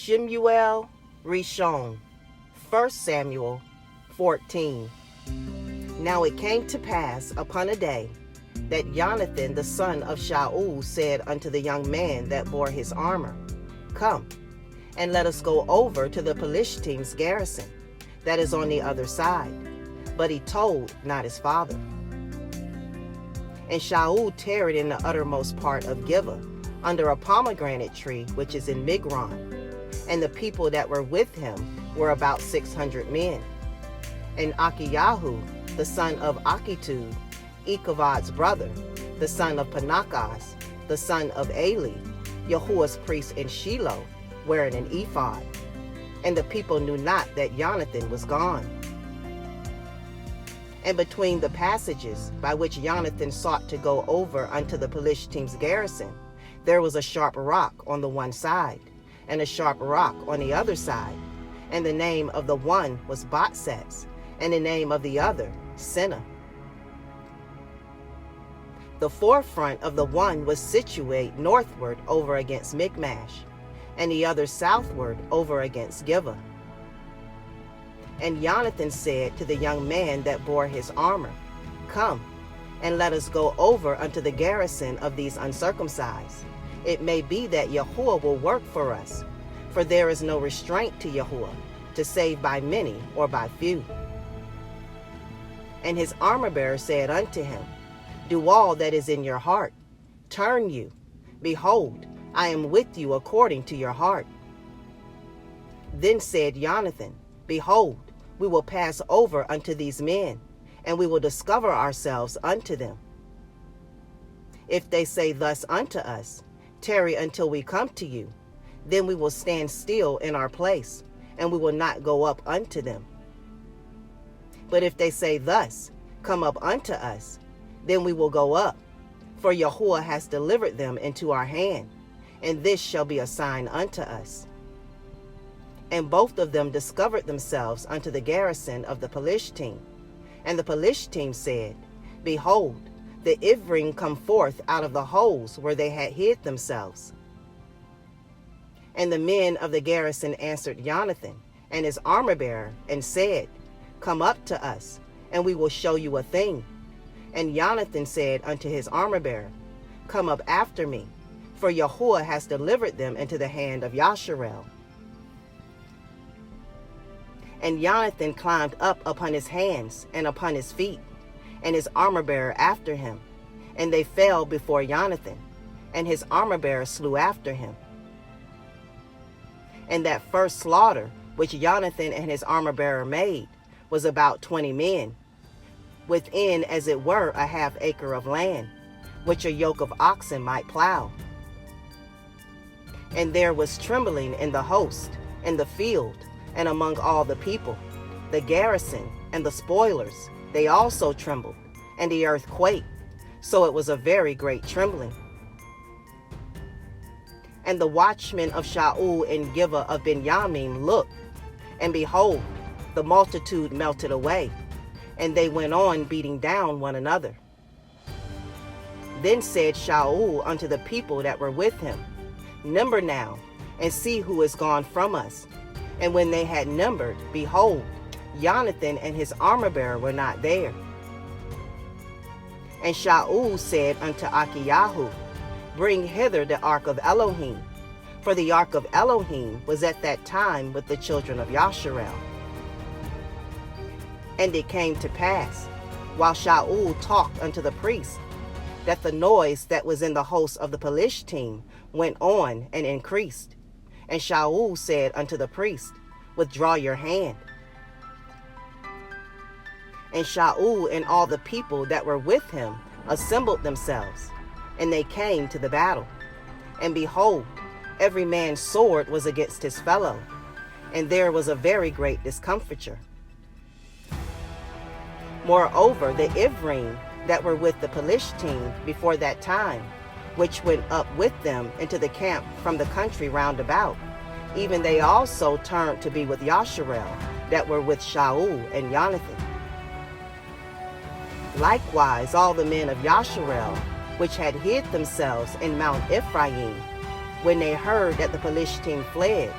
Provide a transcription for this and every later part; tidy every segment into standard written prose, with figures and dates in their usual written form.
Shemu'El, Ri'Shon, 1 Samuel 14. Now it came to pass upon a day that Jonathan the son of Shaul said unto the young man that bore his armor, Come, and let us go over to the Philistines' garrison that is on the other side. But he told not his father. And Shaul tarried in the uttermost part of Gibeah, under a pomegranate tree which is in Migron. And the people that were with him were about 600 men. And Achiyahu, the son of Achitub, Ichabod's brother, the son of Panachas, the son of Eli, Yahuwah's priest in Shiloh, wearing an ephod. And the people knew not that Jonathan was gone. And between the passages by which Jonathan sought to go over unto the Philistines' garrison, there was a sharp rock on the one side, and a sharp rock on the other side. And the name of the one was Botsets, and the name of the other Seneh. The forefront of the one was situate northward over against Michmash, and the other southward over against Gibeah. And Jonathan said to the young man that bore his armor, Come, and let us go over unto the garrison of these uncircumcised. It may be that Yahuwah will work for us, for there is no restraint to Yahuwah, to save by many or by few. And his armor-bearer said unto him, Do all that is in your heart. Turn you. Behold, I am with you according to your heart. Then said Jonathan, Behold, we will pass over unto these men, and we will discover ourselves unto them. If they say thus unto us, Tarry until we come to you, then we will stand still in our place, and we will not go up unto them. But if they say thus, Come up unto us, then we will go up, for Yahuwah has delivered them into our hand, and this shall be a sign unto us. And both of them discovered themselves unto the garrison of the Philistine. And the Philistine said, Behold, the Ephraim come forth out of the holes where they had hid themselves. And the men of the garrison answered Jonathan and his armor-bearer, and said, Come up to us, and we will show you a thing. And Jonathan said unto his armor-bearer, Come up after me, for Yahuwah has delivered them into the hand of Yasharel. And Jonathan climbed up upon his hands and upon his feet, and his armor-bearer after him. And they fell before Jonathan, and his armor-bearer slew after him. And that first slaughter which Jonathan and his armor-bearer made was about 20 men, within as it were a half acre of land, which a yoke of oxen might plow. And there was trembling in the host, in the field, and among all the people. The garrison and the spoilers, they also trembled, and the earth quaked, so it was a very great trembling. And the watchmen of Shaul in Gibeah of Benjamin looked, and behold, the multitude melted away, and they went on beating down one another. Then said Shaul unto the people that were with him, Number now, and see who is gone from us. And when they had numbered, behold, Jonathan and his armor-bearer were not there. And Shaul said unto Achiyahu, Bring hither the ark of Elohim, for the ark of Elohim was at that time with the children of Yasharel. And it came to pass, while Shaul talked unto the priest, that the noise that was in the host of the Philistine went on and increased. And Shaul said unto the priest, Withdraw your hand. And Shaul and all the people that were with him assembled themselves, and they came to the battle. And behold, every man's sword was against his fellow, and there was a very great discomfiture. Moreover, the Ephraim that were with the Philistine before that time, which went up with them into the camp from the country round about, even they also turned to be with Yasharel that were with Shaul and Jonathan. Likewise all the men of Yasharel, which had hid themselves in Mount Ephraim, when they heard that the Philistine fled,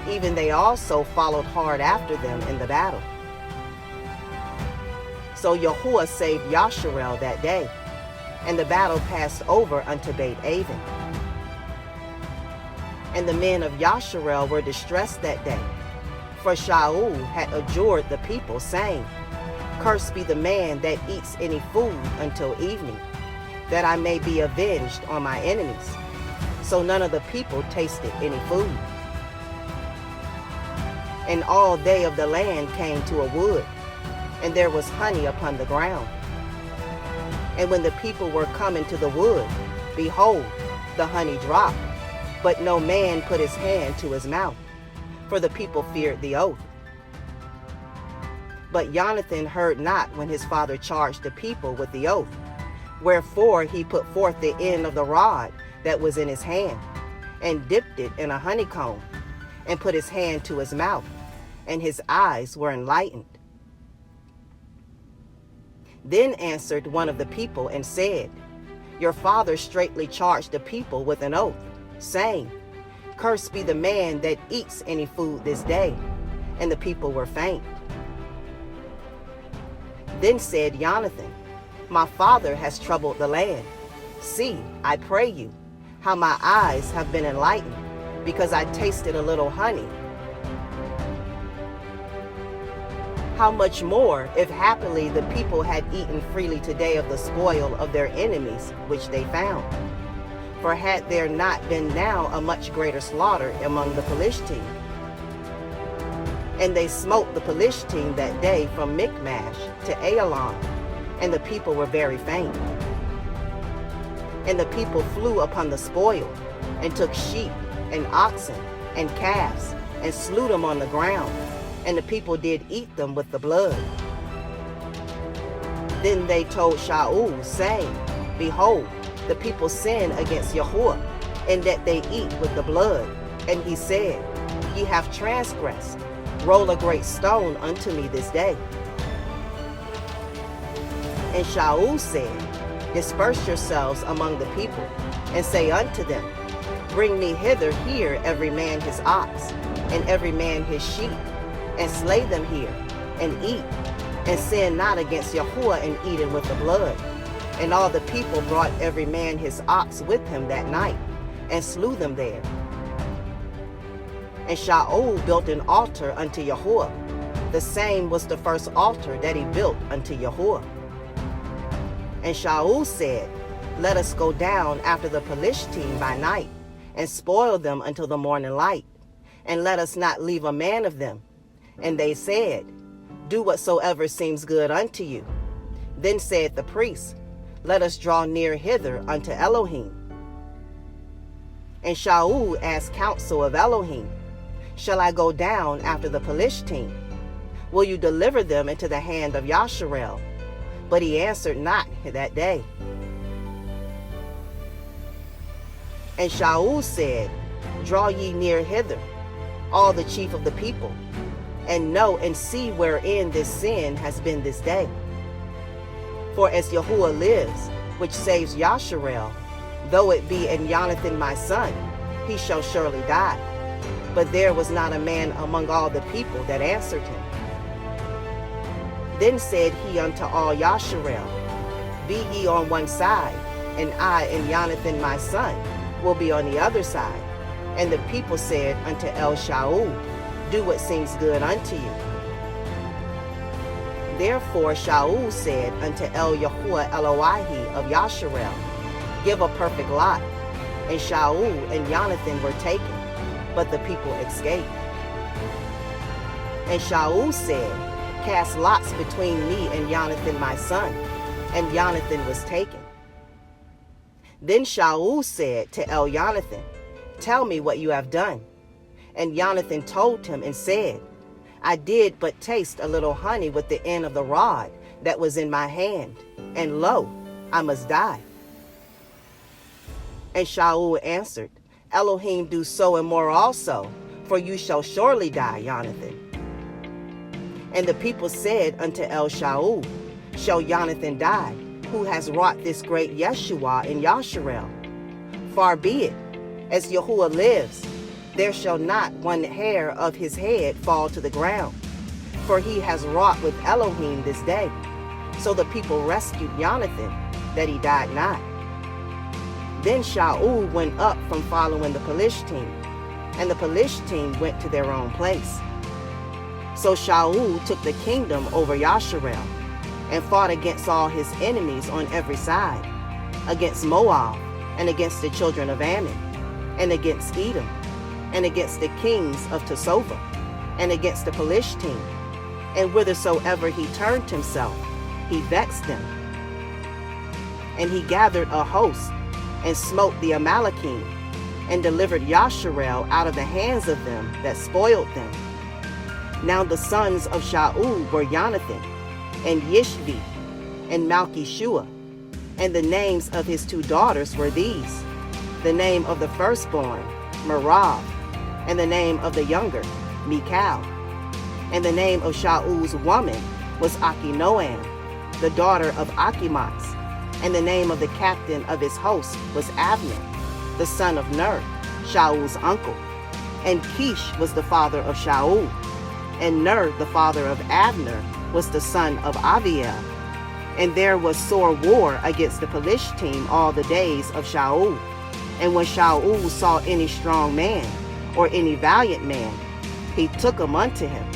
even they also followed hard after them in the battle. So Yahuwah saved Yasharel that day, and the battle passed over unto Beth-aven. And the men of Yasharel were distressed that day, for Shaul had adjured the people, saying, Cursed be the man that eats any food until evening, that I may be avenged on my enemies. So none of the people tasted any food. And all they of the land came to a wood, and there was honey upon the ground. And when the people were coming to the wood, behold, the honey dropped, but no man put his hand to his mouth, for the people feared the oath. But Jonathan heard not when his father charged the people with the oath, wherefore he put forth the end of the rod that was in his hand, and dipped it in a honeycomb, and put his hand to his mouth, and his eyes were enlightened. Then answered one of the people and said, Your father straitly charged the people with an oath, saying, Cursed be the man that eats any food this day. And the people were faint. Then said Jonathan, My father has troubled the land. See, I pray you, how my eyes have been enlightened, because I tasted a little honey. How much more, if happily the people had eaten freely today of the spoil of their enemies, which they found? For had there not been now a much greater slaughter among the Philistines? And they smote the Philistines that day from Michmash to Aijalon, and the people were very faint. And the people flew upon the spoil, and took sheep, and oxen, and calves, and slew them on the ground, and the people did eat them with the blood. Then they told Shaul, saying, Behold, the people sin against Yahuwah, and that they eat with the blood. And he said, Ye have transgressed. Roll a great stone unto me this day. And Shaul said, Disperse yourselves among the people, and say unto them, Bring me hither here every man his ox, and every man his sheep, and slay them here, and eat, and sin not against Yahuwah in eating with the blood. And all the people brought every man his ox with him that night, and slew them there. And Shaul built an altar unto Yahuwah. The same was the first altar that he built unto Yahuwah. And Shaul said, Let us go down after the Philistine by night, and spoil them until the morning light, and let us not leave a man of them. And they said, Do whatsoever seems good unto you. Then said the priest, Let us draw near hither unto Elohim. And Shaul asked counsel of Elohim, Shall I go down after the Philistine? Will you deliver them into the hand of Yasharel? But he answered not that day. And Shaul said, Draw ye near hither, all the chief of the people, and know and see wherein this sin has been this day. For as Yahuwah lives, which saves Yasharel, though it be in Jonathan my son, he shall surely die. But there was not a man among all the people that answered him. Then said he unto all Yasharel, Be ye on one side, and I and Jonathan my son will be on the other side. And the people said unto El Shaul, Do what seems good unto you. Therefore Shaul said unto El Yahuwah Eloahi of Yasharel, Give a perfect lot. And Shaul and Jonathan were taken, but the people escaped. And Shaul said, Cast lots between me and Jonathan my son. And Jonathan was taken. Then Shaul said to El Jonathan, Tell me what you have done. And Jonathan told him and said, I did but taste a little honey with the end of the rod that was in my hand, and lo, I must die. And Shaul answered, Elohim do so and more also, for you shall surely die, Jonathan. And the people said unto El Shaul, Shall Jonathan die, who has wrought this great Yeshua in Yasharel? Far be it, as Yahuwah lives, there shall not one hair of his head fall to the ground, for he has wrought with Elohim this day. So the people rescued Jonathan, that he died not. Then Shaul went up from following the Philistine, and the Philistine went to their own place. So Shaul took the kingdom over Yasharel, and fought against all his enemies on every side, against Moab, and against the children of Ammon, and against Edom, and against the kings of Tesova, and against the Philistine. And whithersoever he turned himself, he vexed them. And he gathered a host, and smote the Amalekite, and delivered Yasharel out of the hands of them that spoiled them. Now the sons of Shaul were Jonathan, and Yishvi, and Malchishua, and the names of his 2 daughters were these: the name of the firstborn, Merab, and the name of the younger, Michal. And the name of Shaul's woman was Achinoam, the daughter of Achimaaz. And the name of the captain of his host was Abner, the son of Ner, Shaul's uncle. And Kish was the father of Shaul, and Ner, the father of Abner, was the son of Aviel. And there was sore war against the Philistine all the days of Shaul. And when Shaul saw any strong man, or any valiant man, he took him unto him,